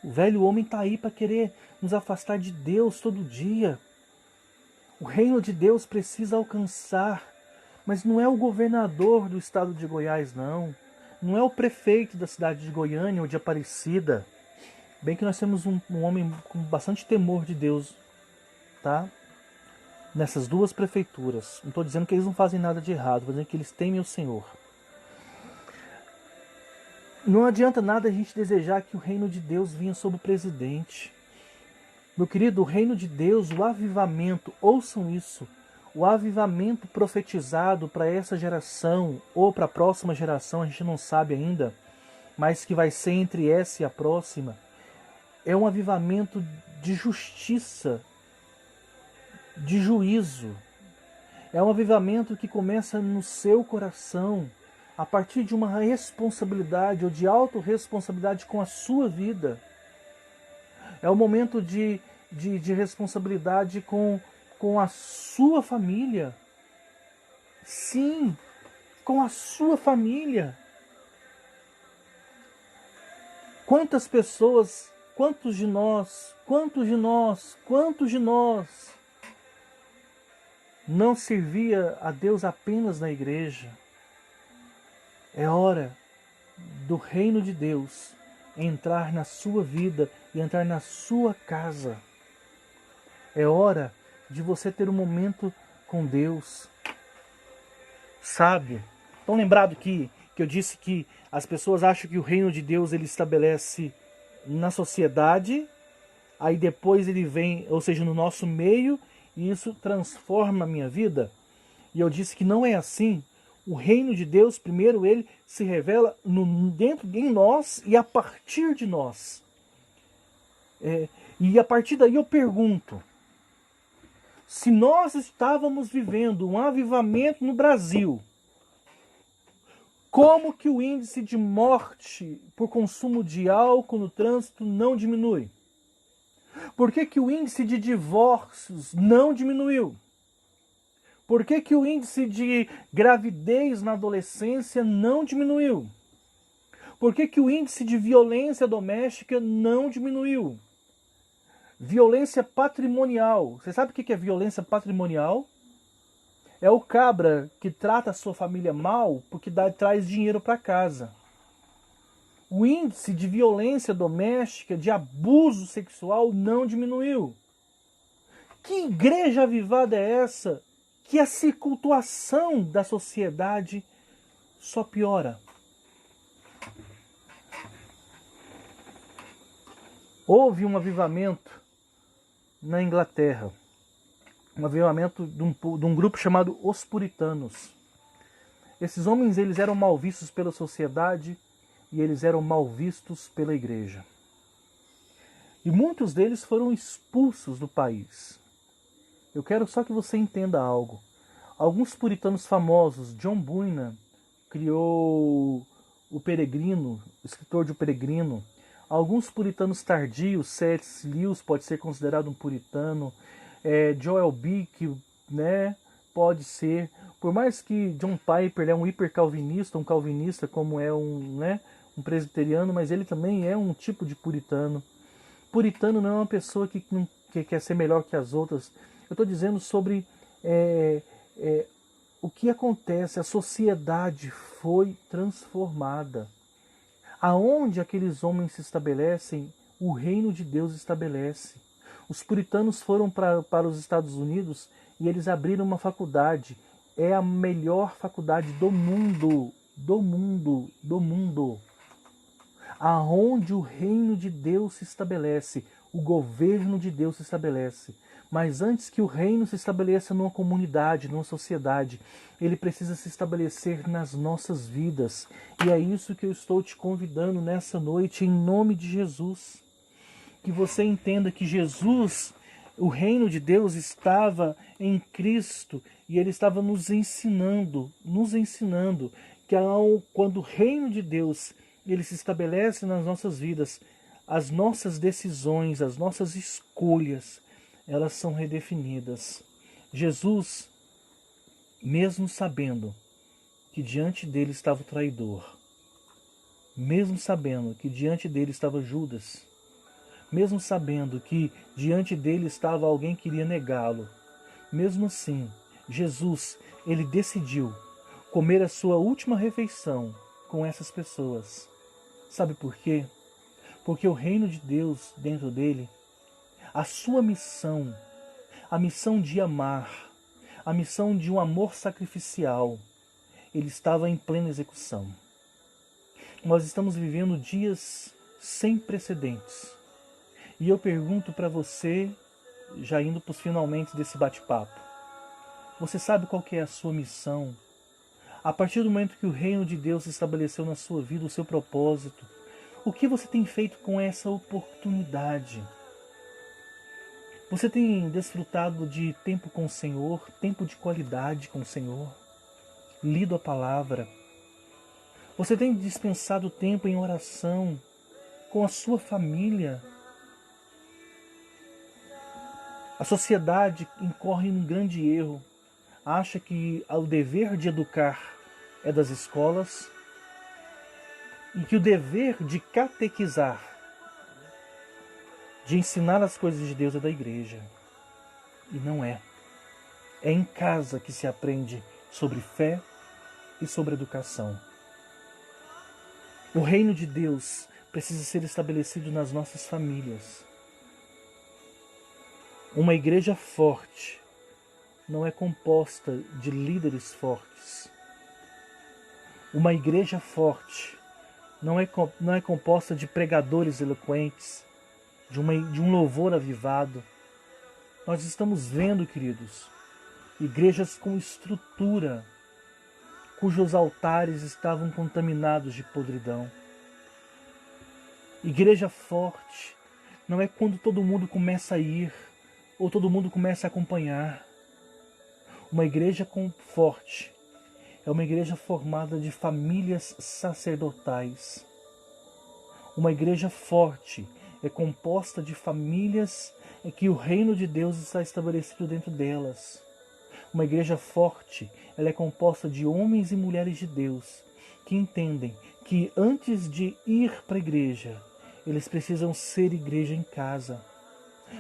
O velho homem tá aí para querer nos afastar de Deus todo dia. O reino de Deus precisa alcançar. Mas não é o governador do estado de Goiás, não. Não é o prefeito da cidade de Goiânia ou de Aparecida. Bem que nós temos um homem com bastante temor de Deus, tá? Nessas duas prefeituras. Não estou dizendo que eles não fazem nada de errado, estou dizendo que eles temem o Senhor. Não adianta nada a gente desejar que o reino de Deus venha sobre o presidente. Meu querido, o reino de Deus, o avivamento, ouçam isso, o avivamento profetizado para essa geração ou para a próxima geração, a gente não sabe ainda, mas que vai ser entre essa e a próxima, é um avivamento de justiça, de juízo. É um avivamento que começa no seu coração, a partir de uma responsabilidade ou de autorresponsabilidade com a sua vida. É um momento de responsabilidade com a sua família. Sim, com a sua família. Quantas pessoas, quantos de nós não servia a Deus apenas na igreja? É hora do reino de Deus entrar na sua vida e entrar na sua casa. É hora de você ter um momento com Deus. Sabe? Estão lembrado que eu disse que as pessoas acham que o reino de Deus ele estabelece na sociedade, aí depois ele vem, ou seja, no nosso meio, e isso transforma a minha vida? E eu disse que não é assim. O reino de Deus, primeiro, ele se revela dentro de nós e a partir de nós. E a partir daí eu pergunto, se nós estávamos vivendo um avivamento no Brasil, como que o índice de morte por consumo de álcool no trânsito não diminui? Por que o índice de divórcios não diminuiu? Por que o índice de gravidez na adolescência não diminuiu? Por que o índice de violência doméstica não diminuiu? Violência patrimonial. Você sabe o que é violência patrimonial? É o cabra que trata a sua família mal porque traz dinheiro para casa. O índice de violência doméstica, de abuso sexual não diminuiu. Que igreja avivada é essa que a circulação da sociedade só piora? Houve um avivamento na Inglaterra, um avivamento de um grupo chamado Os Puritanos. Esses homens eles eram mal vistos pela sociedade e eles eram mal vistos pela igreja. E muitos deles foram expulsos do país. Eu quero só que você entenda algo. Alguns puritanos famosos, John Bunyan criou o Peregrino, o escritor de O Peregrino. Alguns puritanos tardios, C.S. Lewis pode ser considerado um puritano, Joel Bick, né, pode ser. Por mais que John Piper é um hipercalvinista, um calvinista como é um presbiteriano, mas ele também é um tipo de puritano. Puritano não é uma pessoa que quer ser melhor que as outras. Eu estou dizendo sobre o que acontece. A sociedade foi transformada. Aonde aqueles homens se estabelecem, o reino de Deus estabelece. Os puritanos foram para os Estados Unidos e eles abriram uma faculdade. É a melhor faculdade do mundo. Aonde o reino de Deus se estabelece, o governo de Deus se estabelece. Mas antes que o reino se estabeleça numa comunidade, numa sociedade, ele precisa se estabelecer nas nossas vidas. E é isso que eu estou te convidando nessa noite, em nome de Jesus. Que você entenda que Jesus, o reino de Deus estava em Cristo e ele estava nos ensinando que quando o reino de Deus ele se estabelece nas nossas vidas, as nossas decisões, as nossas escolhas, elas são redefinidas. Jesus, mesmo sabendo que diante dele estava o traidor, mesmo sabendo que diante dele estava Judas, mesmo sabendo que diante dele estava alguém que iria negá-lo, mesmo assim, Jesus, ele decidiu comer a sua última refeição com essas pessoas. Sabe por quê? Porque o reino de Deus dentro dele, a sua missão, a missão de amar, a missão de um amor sacrificial, ele estava em plena execução. Nós estamos vivendo dias sem precedentes. E eu pergunto para você, já indo para os finalmente desse bate-papo, você sabe qual que é a sua missão? A partir do momento que o reino de Deus se estabeleceu na sua vida, o seu propósito, o que você tem feito com essa oportunidade? Você tem desfrutado de tempo com o Senhor, tempo de qualidade com o Senhor, lido a palavra? Você tem dispensado tempo em oração com a sua família? A sociedade incorre num grande erro. Acha que o dever de educar é das escolas. e que o dever de catequizar, de ensinar as coisas de Deus é da igreja. E não é. É em casa que se aprende sobre fé e sobre educação. O reino de Deus precisa ser estabelecido nas nossas famílias. Uma igreja forte não é composta de líderes fortes. Uma igreja forte não é composta de pregadores eloquentes, de um louvor avivado. Nós estamos vendo, queridos, igrejas com estrutura, cujos altares estavam contaminados de podridão. Igreja forte não é quando todo mundo começa a ir ou todo mundo começa a acompanhar. Uma igreja forte é uma igreja formada de famílias sacerdotais. Uma igreja forte é composta de famílias em que o reino de Deus está estabelecido dentro delas. Uma igreja forte, ela é composta de homens e mulheres de Deus que entendem que antes de ir para a igreja, eles precisam ser igreja em casa.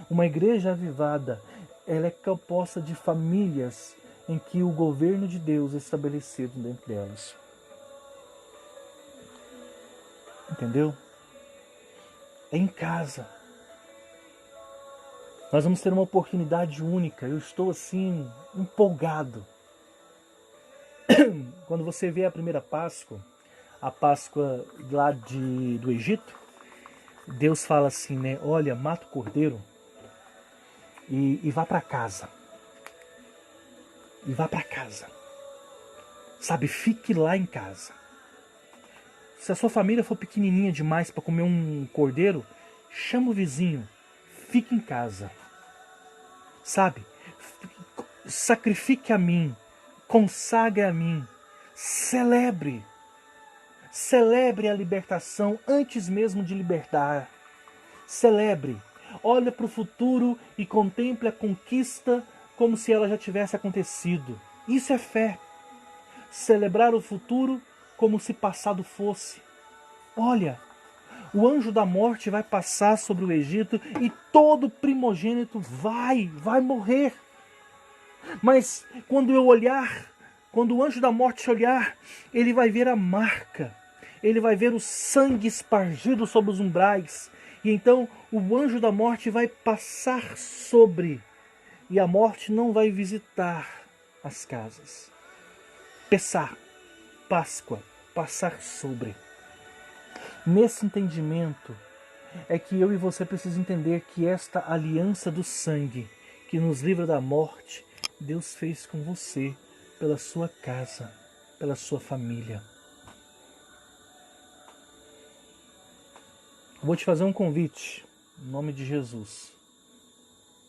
Uma igreja avivada, ela é composta de famílias em que o governo de Deus é estabelecido dentro delas. Entendeu? É em casa. Nós vamos ter uma oportunidade única. Eu estou assim, empolgado. Quando você vê a primeira Páscoa, a Páscoa lá do Egito, Deus fala assim, né? Olha, mata o cordeiro e vá para casa. E vá para casa. Sabe, fique lá em casa. Se a sua família for pequenininha demais para comer um cordeiro, chama o vizinho. Fique em casa. Sabe? Sacrifique a mim. Consagre a mim. Celebre. Celebre a libertação antes mesmo de libertar. Celebre. Olha para o futuro e contemple a conquista como se ela já tivesse acontecido. Isso é fé. Celebrar o futuro como se passado fosse. Olha, o anjo da morte vai passar sobre o Egito e todo primogênito vai morrer. Mas quando o anjo da morte olhar, ele vai ver a marca. Ele vai ver o sangue espargido sobre os umbrais. E então o anjo da morte vai passar sobre. E a morte não vai visitar as casas. Páscoa, passar sobre. Nesse entendimento é que eu e você precisamos entender que esta aliança do sangue que nos livra da morte, Deus fez com você, pela sua casa, pela sua família. Vou te fazer um convite, em nome de Jesus.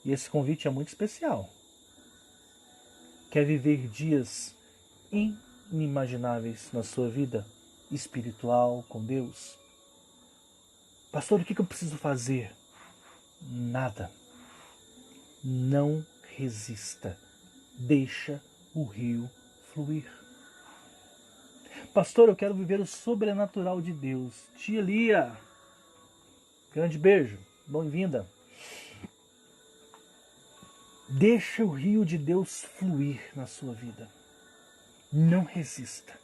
E esse convite é muito especial. Quer viver dias inimagináveis na sua vida espiritual com Deus? Pastor, o que eu preciso fazer? Nada. Não resista. Deixa o rio fluir. Pastor, eu quero viver o sobrenatural de Deus. Tia Lia, grande beijo, bem-vinda. Deixa o rio de Deus fluir na sua vida. Não resista.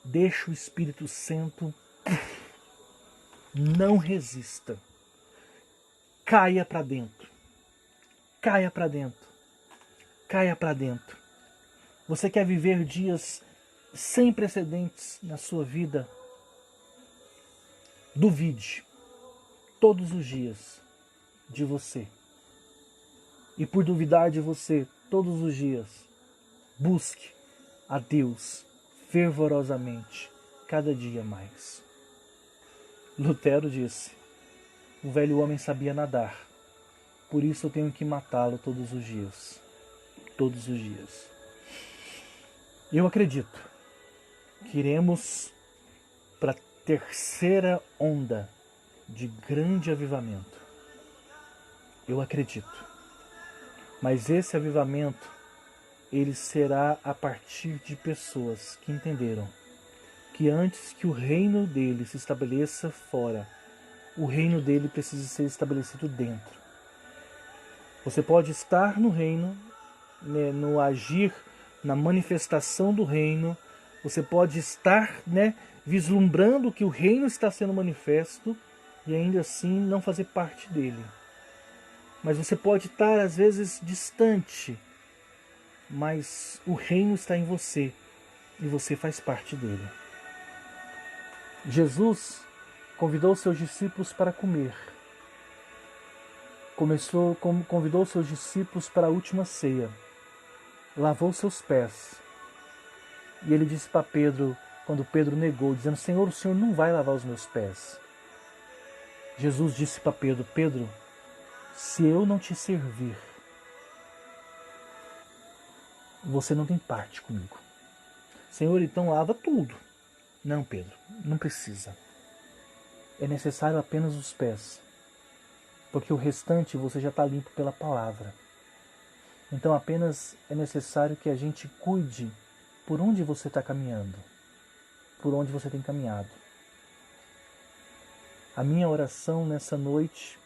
Deixa o Espírito Santo. Não resista. Caia para dentro. Caia para dentro. Caia para dentro. Você quer viver dias sem precedentes na sua vida? Duvide todos os dias de você. E por duvidar de você todos os dias, busque a Deus fervorosamente, cada dia mais. Lutero disse: o velho homem sabia nadar, por isso eu tenho que matá-lo todos os dias. Todos os dias. Eu acredito que iremos para a terceira onda de grande avivamento. Eu acredito. Mas esse avivamento, ele será a partir de pessoas que entenderam que antes que o reino dele se estabeleça fora, o reino dele precisa ser estabelecido dentro. Você pode estar no reino, né, no agir, na manifestação do reino. Você pode estar, né, vislumbrando que o reino está sendo manifesto e ainda assim não fazer parte dele. Mas você pode estar às vezes distante, mas o reino está em você e você faz parte dele. Jesus convidou seus discípulos para comer. Convidou seus discípulos para a última ceia. Lavou seus pés. E ele disse para Pedro, quando Pedro negou, dizendo: Senhor, o Senhor não vai lavar os meus pés. Jesus disse para Pedro: Pedro, se eu não te servir, você não tem parte comigo. Senhor, então lava tudo. Não, Pedro, não precisa. É necessário apenas os pés, porque o restante você já está limpo pela palavra. Então apenas é necessário que a gente cuide por onde você está caminhando, por onde você tem caminhado. A minha oração nessa noite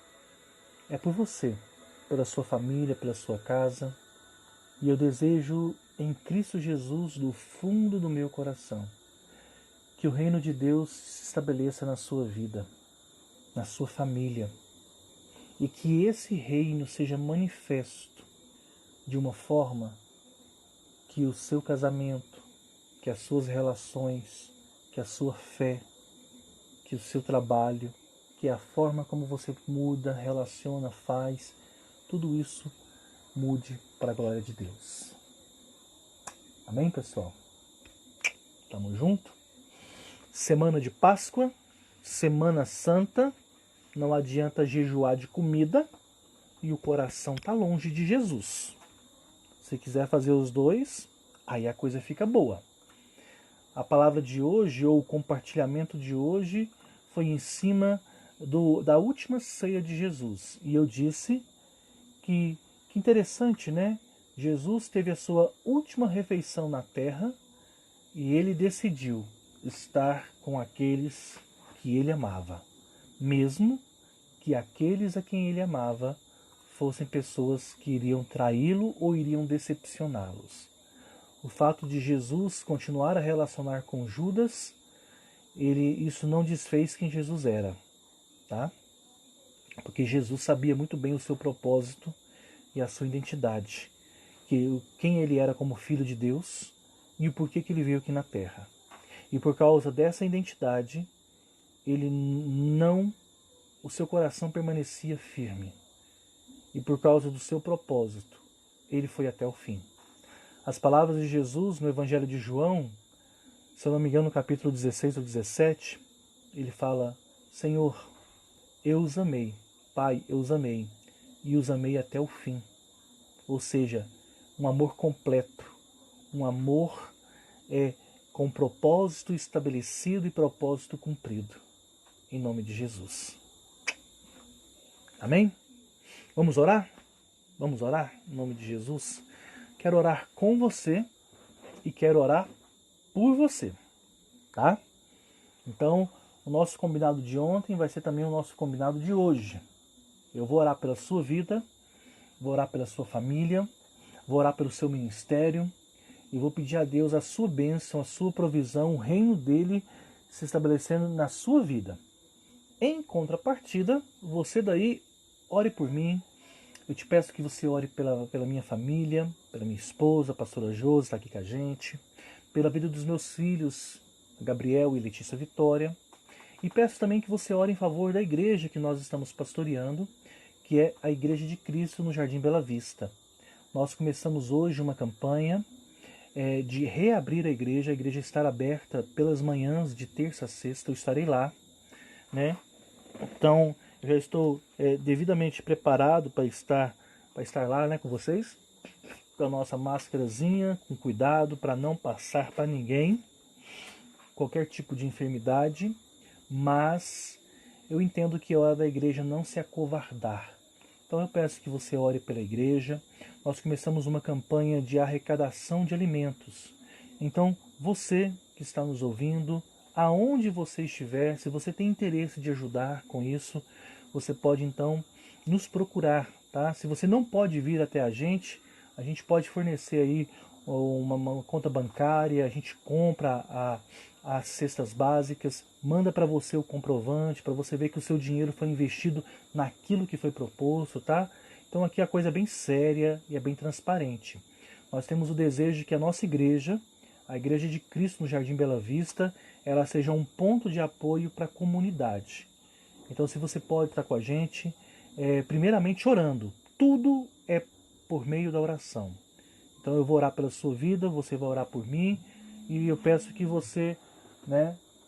é por você, pela sua família, pela sua casa. E eu desejo em Cristo Jesus, do fundo do meu coração, que o reino de Deus se estabeleça na sua vida, na sua família, e que esse reino seja manifesto de uma forma que o seu casamento, que as suas relações, que a sua fé, que o seu trabalho, que a forma como você muda, relaciona, faz, tudo isso mude para a glória de Deus. Amém, pessoal? Tamo junto? Semana de Páscoa, Semana Santa, não adianta jejuar de comida e o coração tá longe de Jesus. Se quiser fazer os dois, aí a coisa fica boa. A palavra de hoje, ou o compartilhamento de hoje, foi em cima da última ceia de Jesus. E eu disse que interessante, né? Jesus teve a sua última refeição na terra e ele decidiu estar com aqueles que ele amava, mesmo que aqueles a quem ele amava fossem pessoas que iriam traí-lo ou iriam decepcioná-los. O fato de Jesus continuar a relacionar com Judas, isso não desfez quem Jesus era, tá? Porque Jesus sabia muito bem o seu propósito e a sua identidade, quem ele era como filho de Deus e o porquê que ele veio aqui na Terra. E por causa dessa identidade, o seu coração permanecia firme. E por causa do seu propósito, ele foi até o fim. As palavras de Jesus no Evangelho de João, se eu não me engano, no capítulo 16 ou 17, ele fala: Senhor, eu os amei, Pai, eu os amei, e os amei até o fim. Ou seja, um amor completo, um amor com propósito estabelecido e propósito cumprido. Em nome de Jesus. Amém? Vamos orar? Vamos orar em nome de Jesus? Quero orar com você e quero orar por você, tá? Então, o nosso combinado de ontem vai ser também o nosso combinado de hoje. Eu vou orar pela sua vida, vou orar pela sua família, vou orar pelo seu ministério e vou pedir a Deus a sua bênção, a sua provisão, o reino dele se estabelecendo na sua vida. Em contrapartida, você daí, ore por mim. Eu te peço que você ore pela minha família, pela minha esposa, a pastora Josi, está aqui com a gente, pela vida dos meus filhos, Gabriel e Letícia Vitória. E peço também que você ore em favor da igreja que nós estamos pastoreando, que é a Igreja de Cristo no Jardim Bela Vista. Nós começamos hoje uma campanha de reabrir a igreja estar aberta pelas manhãs de terça a sexta, eu estarei lá, né? Então, eu já estou devidamente preparado para estar lá, né, com vocês, com a nossa máscarazinha, com cuidado para não passar para ninguém qualquer tipo de enfermidade, mas eu entendo que é hora da igreja não se acovardar. Então eu peço que você ore pela igreja. Nós começamos uma campanha de arrecadação de alimentos. Então, você que está nos ouvindo, aonde você estiver, se você tem interesse de ajudar com isso, você pode então nos procurar, tá? Se você não pode vir até a gente pode fornecer aí uma conta bancária, a gente compra as cestas básicas, manda para você o comprovante, para você ver que o seu dinheiro foi investido naquilo que foi proposto, tá? Então aqui a coisa é bem séria e é bem transparente. Nós temos o desejo de que a nossa igreja, a Igreja de Cristo no Jardim Bela Vista, ela seja um ponto de apoio para a comunidade. Então se você pode estar com a gente, primeiramente orando. Tudo é por meio da oração. Então eu vou orar pela sua vida, você vai orar por mim, e eu peço que você,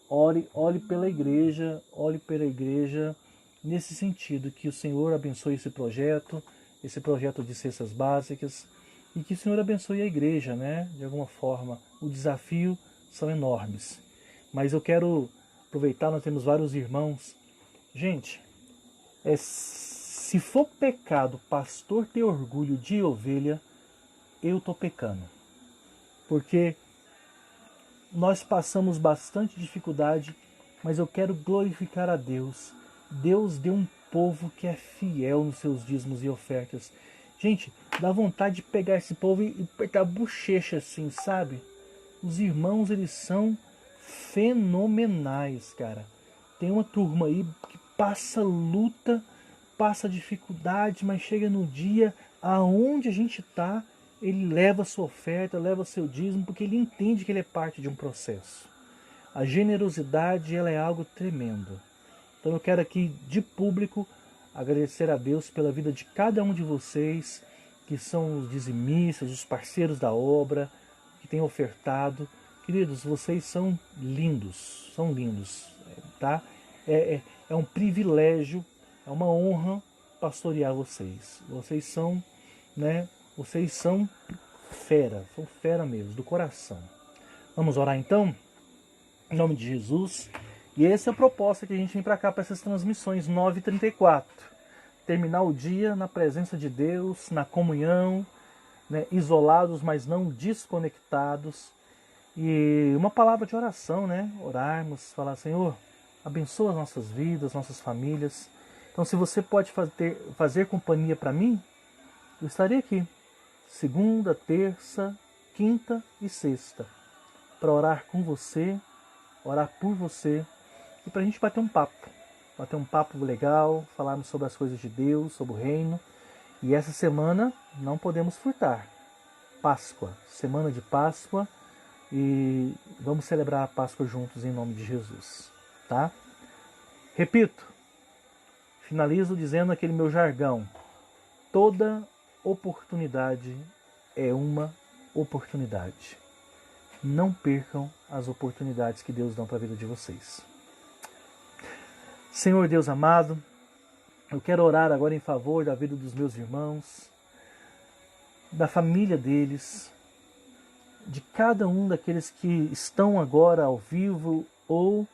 ore pela igreja nesse sentido, que o Senhor abençoe esse projeto de cestas básicas, e que o Senhor abençoe a igreja, de alguma forma. O desafio são enormes. Mas eu quero aproveitar, nós temos vários irmãos. Gente, se for pecado pastor ter orgulho de ovelha, eu estou pecando. Porque nós passamos bastante dificuldade, mas eu quero glorificar a Deus. Deus deu um povo que é fiel nos seus dízimos e ofertas. Gente, dá vontade de pegar esse povo e apertar a bochecha assim, sabe? Os irmãos, eles são fenomenais, cara. Tem uma turma aí que passa luta, passa dificuldade, mas chega no dia aonde a gente está, ele leva a sua oferta, leva seu dízimo, porque ele entende que ele é parte de um processo. A generosidade, ela é algo tremendo. Então eu quero aqui, de público, agradecer a Deus pela vida de cada um de vocês, que são os dizimistas, os parceiros da obra, que têm ofertado. Queridos, vocês são lindos, tá? É um privilégio, é uma honra pastorear vocês. Vocês são, vocês são fera mesmo, do coração. Vamos orar então? Em nome de Jesus. E essa é a proposta que a gente vem para cá, para essas transmissões 9h34. Terminar o dia na presença de Deus, na comunhão, isolados, mas não desconectados. E uma palavra de oração, orarmos, falar: Senhor, abençoa as nossas vidas, nossas famílias. Então, se você pode fazer companhia para mim, eu estarei aqui, segunda, terça, quinta e sexta, para orar com você, orar por você, e para a gente bater um papo legal, falarmos sobre as coisas de Deus, sobre o reino. E essa semana não podemos furtar. Páscoa, semana de Páscoa, e vamos celebrar a Páscoa juntos em nome de Jesus, tá? Repito, finalizo dizendo aquele meu jargão: toda oportunidade é uma oportunidade. Não percam as oportunidades que Deus dá para a vida de vocês. Senhor Deus amado, eu quero orar agora em favor da vida dos meus irmãos, da família deles, de cada um daqueles que estão agora ao vivo ou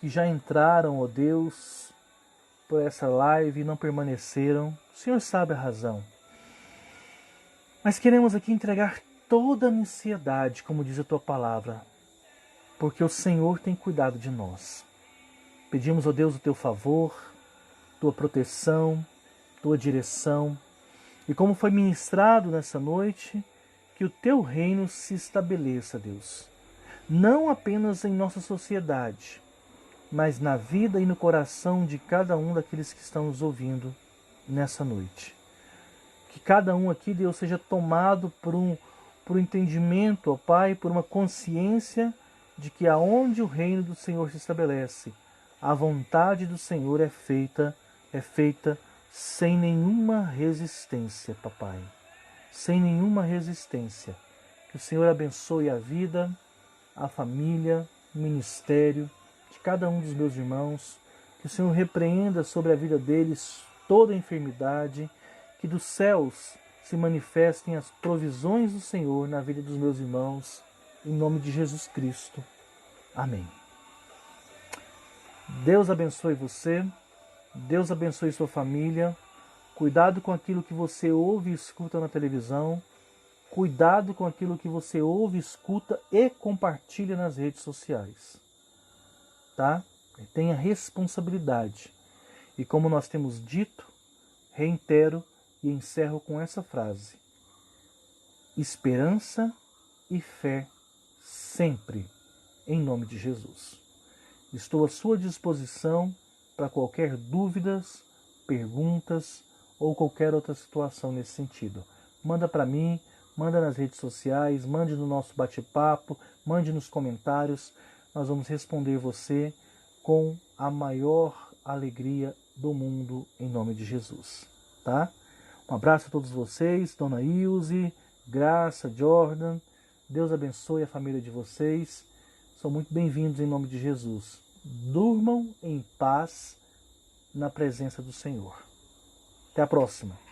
que já entraram, ó Deus, por essa live e não permaneceram. O Senhor sabe a razão. Mas queremos aqui entregar toda a ansiedade, como diz a Tua palavra, porque o Senhor tem cuidado de nós. Pedimos, ó Deus, o Teu favor, Tua proteção, Tua direção. E como foi ministrado nessa noite, que o Teu reino se estabeleça, Deus. Não apenas em nossa sociedade, mas na vida e no coração de cada um daqueles que estão nos ouvindo nessa noite. Que cada um aqui, Deus, seja tomado por um entendimento, ó Pai, por uma consciência de que aonde o reino do Senhor se estabelece, a vontade do Senhor é feita sem nenhuma resistência, papai. Sem nenhuma resistência. Que o Senhor abençoe a vida, a família, o ministério de cada um dos meus irmãos. Que o Senhor repreenda sobre a vida deles toda a enfermidade. Que dos céus se manifestem as provisões do Senhor na vida dos meus irmãos. Em nome de Jesus Cristo. Amém. Deus abençoe você, Deus abençoe sua família. Cuidado com aquilo que você ouve e escuta na televisão. Cuidado com aquilo que você ouve, escuta e compartilha nas redes sociais. tá? Tenha responsabilidade. E como nós temos dito, reitero e encerro com essa frase: esperança e fé sempre, em nome de Jesus. Estou à sua disposição para qualquer dúvidas, perguntas ou qualquer outra situação nesse sentido. Manda para mim, manda nas redes sociais, mande no nosso bate-papo, mande nos comentários. Nós vamos responder você com a maior alegria do mundo, em nome de Jesus, tá? Um abraço a todos vocês, Dona Ilse, Graça, Jordan. Deus abençoe a família de vocês. São muito bem-vindos em nome de Jesus. Durmam em paz na presença do Senhor. Até a próxima.